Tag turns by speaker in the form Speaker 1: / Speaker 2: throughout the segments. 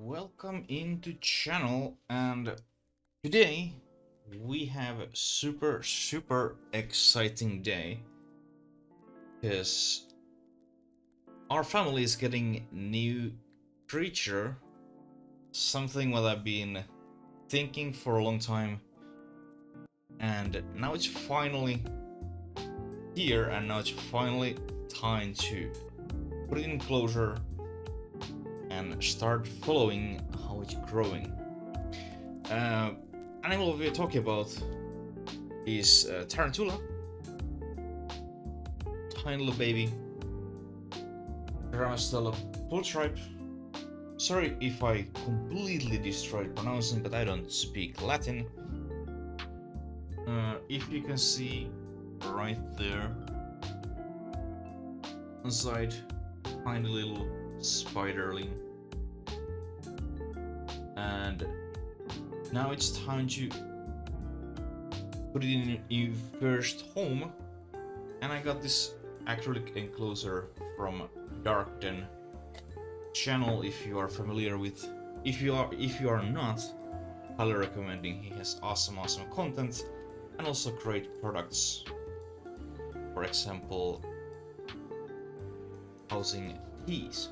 Speaker 1: Welcome into channel, and today we have a super exciting day because our family is getting new creature, something that I've been thinking for a long time, and now it's finally here, and now it's finally time to put it in enclosure and start following how it's growing. Animal we're talking about is Tarantula, tiny little baby, Grammostola Pulchripes. Sorry if I completely destroyed pronouncing, but I don't speak Latin. If you can see right there, inside, tiny little spiderling. And now it's time to put it in your first home, and I got this acrylic encloser from Darkden channel. If you are familiar with, if you are not, highly recommending. He has awesome content and also great products. For example, housing keys.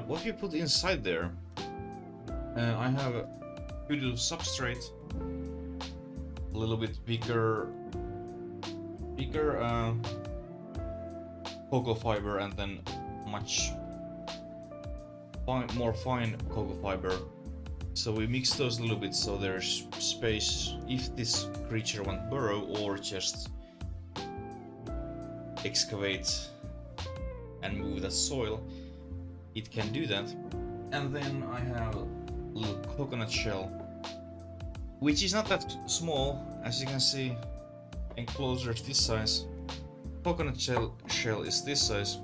Speaker 1: What you put inside there? I have a good little substrate, a little bit bigger cocoa fiber, and then much more fine cocoa fiber. So we mix those a little bit so there's space if this creature won't burrow or just excavate and move the soil, it can do that. And then I have a little coconut shell, which is not that small, as you can see. Enclosure is this size, coconut shell is this size,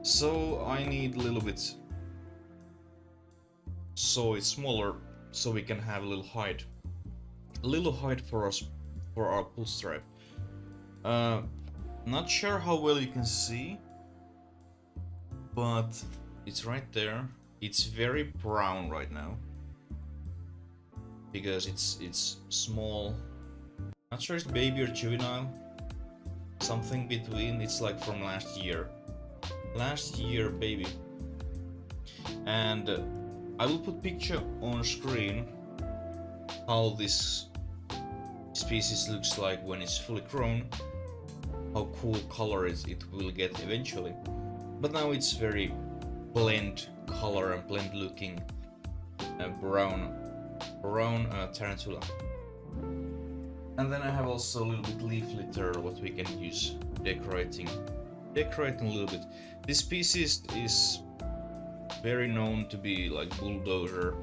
Speaker 1: so I need a little bit so it's smaller, so we can have a little height for us, for our pull stripe. Not sure how well you can see, but it's right there. It's very brown right now because it's small. Not sure it's baby or juvenile, something between. It's like from last year baby. And I will put picture on screen how this species looks like when it's fully grown, how cool color it will get eventually. But now it's very blend color and blend looking brown tarantula. And then I have also a little bit leaf litter what we can use decorating a little bit. This species is very known to be like bulldozer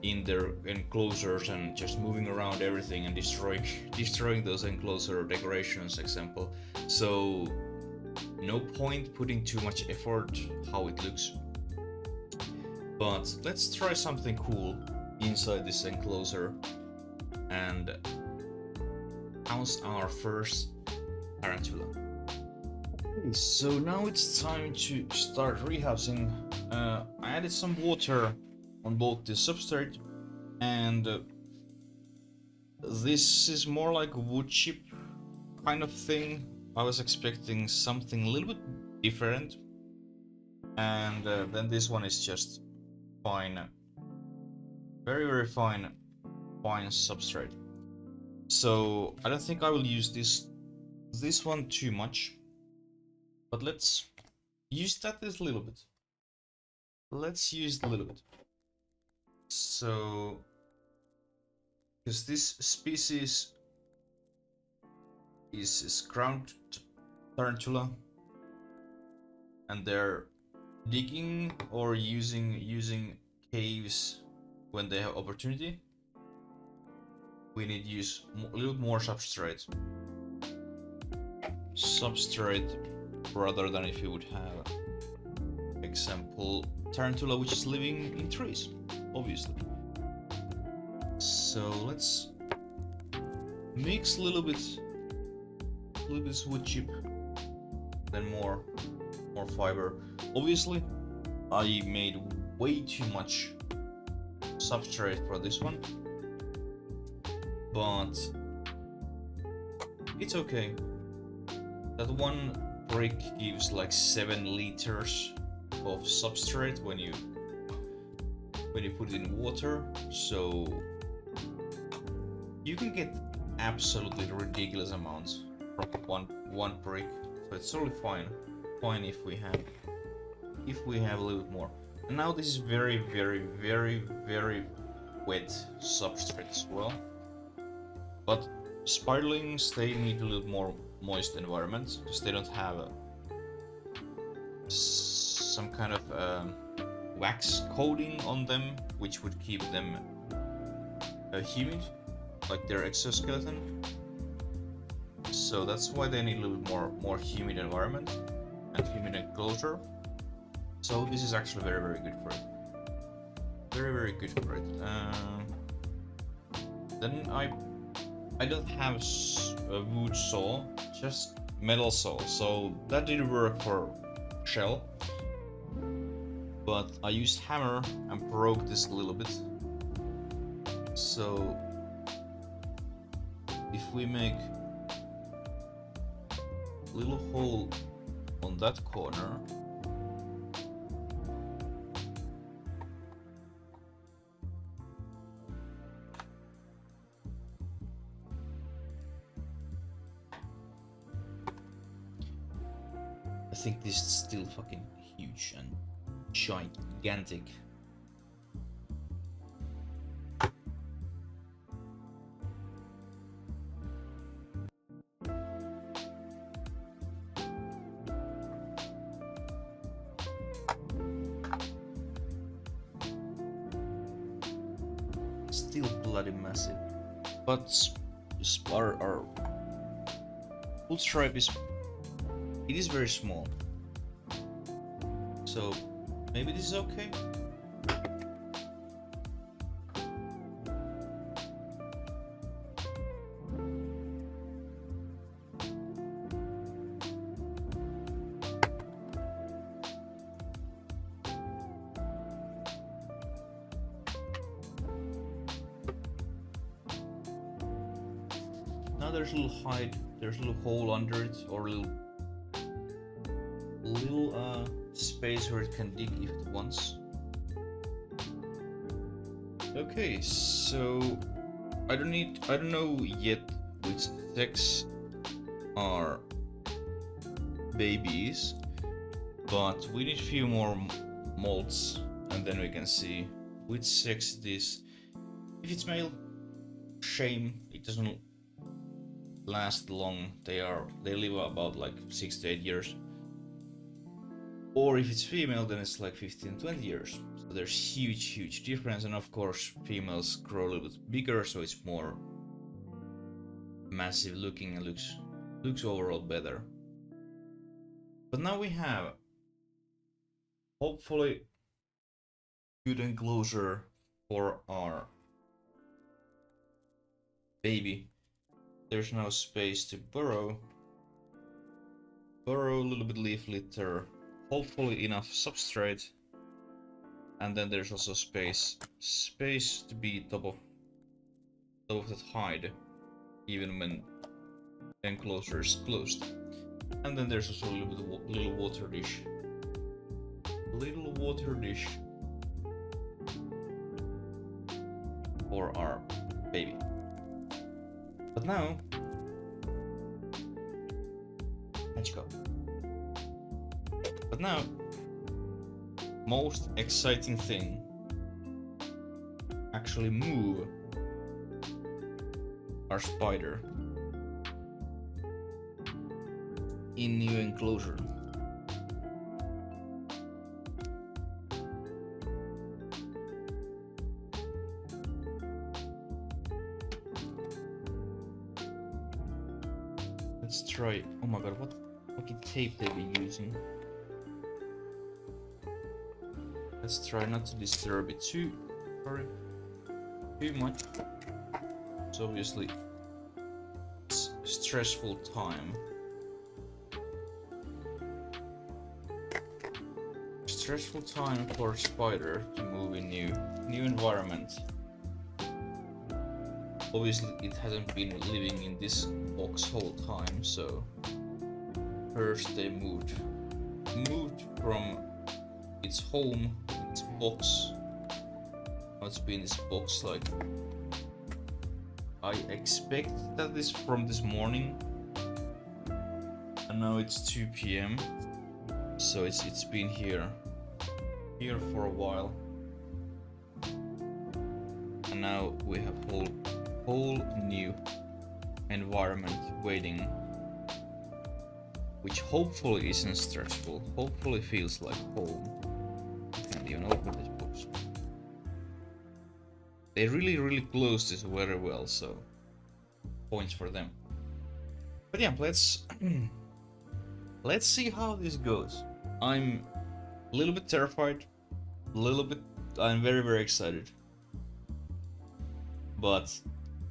Speaker 1: in their enclosures and just moving around everything and destroying those enclosure decorations, example. So no point putting too much effort how it looks. But let's try something cool inside this enclosure and house our first tarantula. Okay, so now it's time to start rehousing. I added some water on both the substrate, and this is more like a wood chip kind of thing. I was expecting something a little bit different, and then this one is just fine, very fine substrate. So I don't think I will use this one too much, but let's use that a little bit. Let's use it a little bit. So, because this species is ground tarantula, and they're digging or using caves when they have opportunity. We need to use a little more substrate rather than if you would have, example, tarantula which is living in trees, obviously. So let's mix a little bit wood chip, then more fiber. Obviously I made way too much substrate for this one, but it's okay. That one brick gives like 7 liters of substrate when you put it in water, so you can get absolutely ridiculous amounts from one brick. So it's totally fine if we have a little bit more. And now this is very wet substrate as well, but spiderlings, they need a little more moist environment because they don't have some kind of wax coating on them which would keep them humid, like their exoskeleton. So that's why they need a little more humid environment and humid enclosure. So this is actually very good for it. Very good for it. Then I don't have a wood saw, just metal saw. So that didn't work for shell. But I used hammer and broke this a little bit. So if we make a little hole on that corner, I think this is still fucking huge and gigantic. Still bloody massive, but our Pulchripe is very small, so maybe this is okay. Now there's a little hide, there's a little hole under it, or a little space where it can dig if it wants. Okay, so I don't know yet which sex our babies, but we need a few more molts and then we can see which sex it is. If it's male, shame, it doesn't last long. They live about like 6 to 8 years. Or if it's female, then it's like 15-20 years. So there's huge difference, and of course females grow a little bit bigger, so it's more massive looking and looks overall better. But now we have hopefully good enclosure for our baby. There's no space to burrow a little bit leaf litter, hopefully enough substrate, and then there's also space to be top of that hide even when enclosure is closed. And then there's also a little water dish for our baby. But now let's go. But now, most exciting thing, actually move our spider in new enclosure. Let's try. Oh my god, what fucking tape they be using? Let's try not to disturb it too much. It's obviously a stressful time. Just stressful time for a spider to move in new environment. Obviously it hasn't been living in this box whole time, so first they moved from its home, its box. Now it's been this box like, I expect that this from this morning, and now it's 2 p.m. so it's been here for a while, and now we have whole new environment waiting, which hopefully isn't stressful, hopefully feels like home. I can't even open this box. They really close this very well, so points for them. But yeah, let's see how this goes. I'm a little bit terrified, I'm very excited. But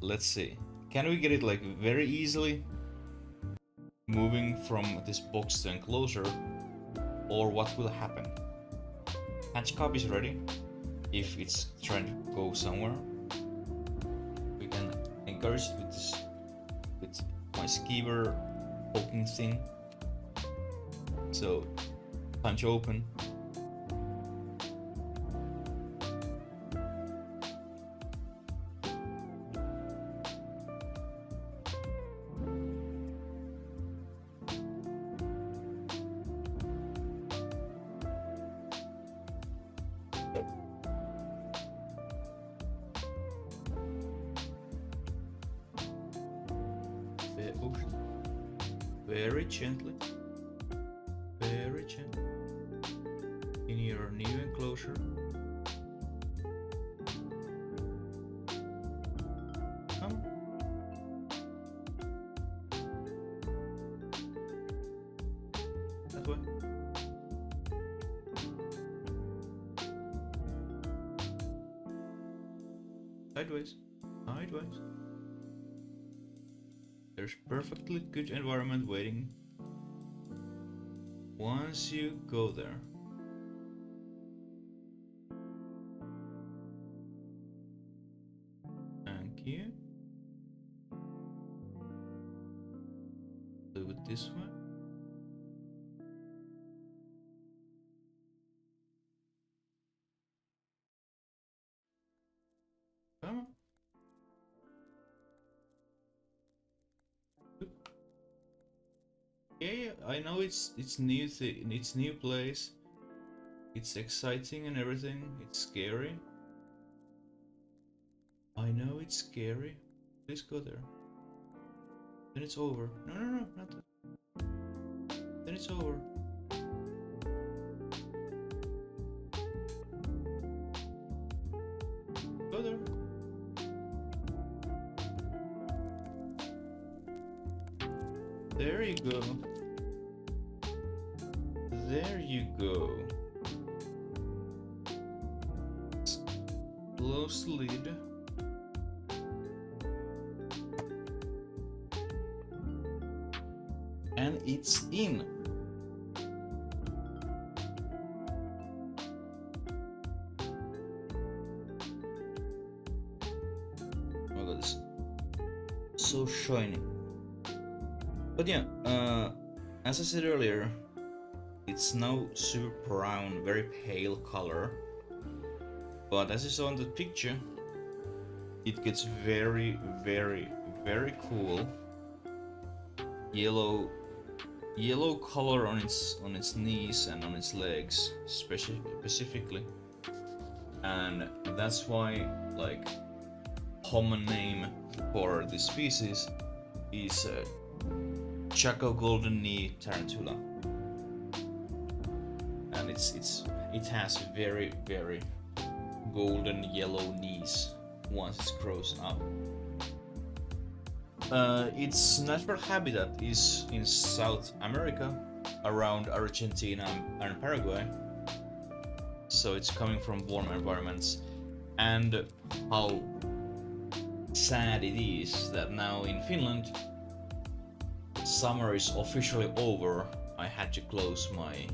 Speaker 1: let's see. Can we get it like very easily? Moving from this box to enclosure, or what will happen? Hatch cup is ready. If it's trying to go somewhere, we can encourage it with my skeever poking thing. So, time to open. Very gently, in your new enclosure. Come. That way. Sideways. There's perfectly good environment waiting once you go there. Thank you. Do it this way. Come on. Yeah, I know it's new it's new place. It's exciting and everything. It's scary. I know it's scary. Please go there. Then it's over. No, not that. Then it's over. Go there. There you go. There you go. Close the lid. And it's in. Look at this. So shiny. But yeah, as I said earlier, it's now super brown, very pale color. But as you saw in the picture, it gets very cool. Yellow color on its knees and on its legs, specifically, and that's why like common name for this species is Chaco Golden Knee Tarantula, and it has very golden yellow knees once it grows up. Its natural habitat is in South America, around Argentina and Paraguay, so it's coming from warm environments. And how sad it is that now in Finland summer is officially over. I had to close my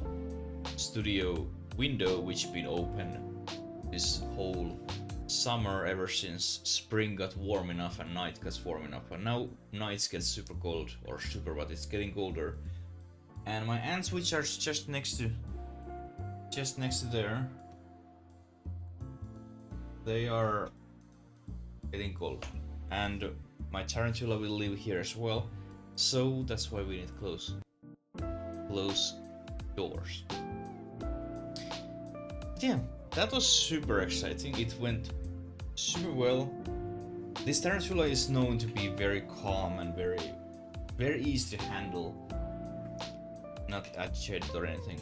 Speaker 1: studio window which been open this whole summer ever since spring got warm enough and night got warm enough, and now nights get super cold, or super, but it's getting colder. And my ants, which are just next to there, they are getting cold, and my tarantula will live here as well, so that's why we need to close doors. Yeah, that was super exciting. It went super well. This tarantula is known to be very calm and very easy to handle, not agitated or anything.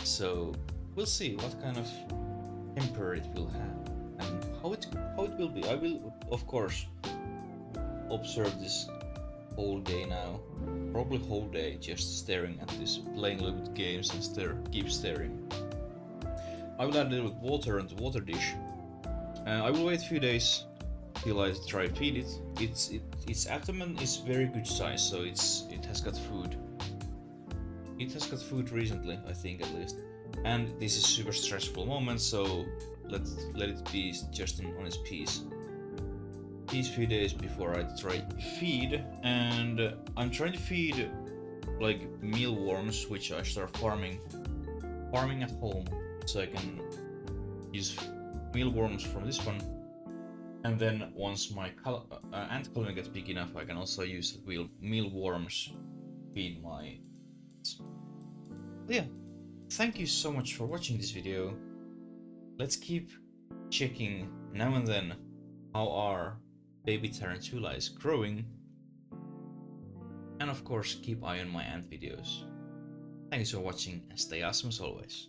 Speaker 1: So we'll see what kind of temper it will have and how it will be. I will of course observe this whole day now, probably whole day, just staring at this, playing a little bit games and keep staring. I will add a little bit water on the water dish. I will wait a few days till I try to feed it. Its abdomen is very good size, so it has got food. It has got food recently, I think, at least. And this is super stressful moment, so let it be just on its peace. These few days before I try to feed, and I'm trying to feed like mealworms, which I start farming at home, so I can use mealworms from this one. And then once my ant colony gets big enough, I can also use mealworms feed my. Yeah, thank you so much for watching this video. Let's keep checking now and then how our baby tarantula is growing, and of course keep eye on my ant videos. Thanks for watching and stay awesome as always.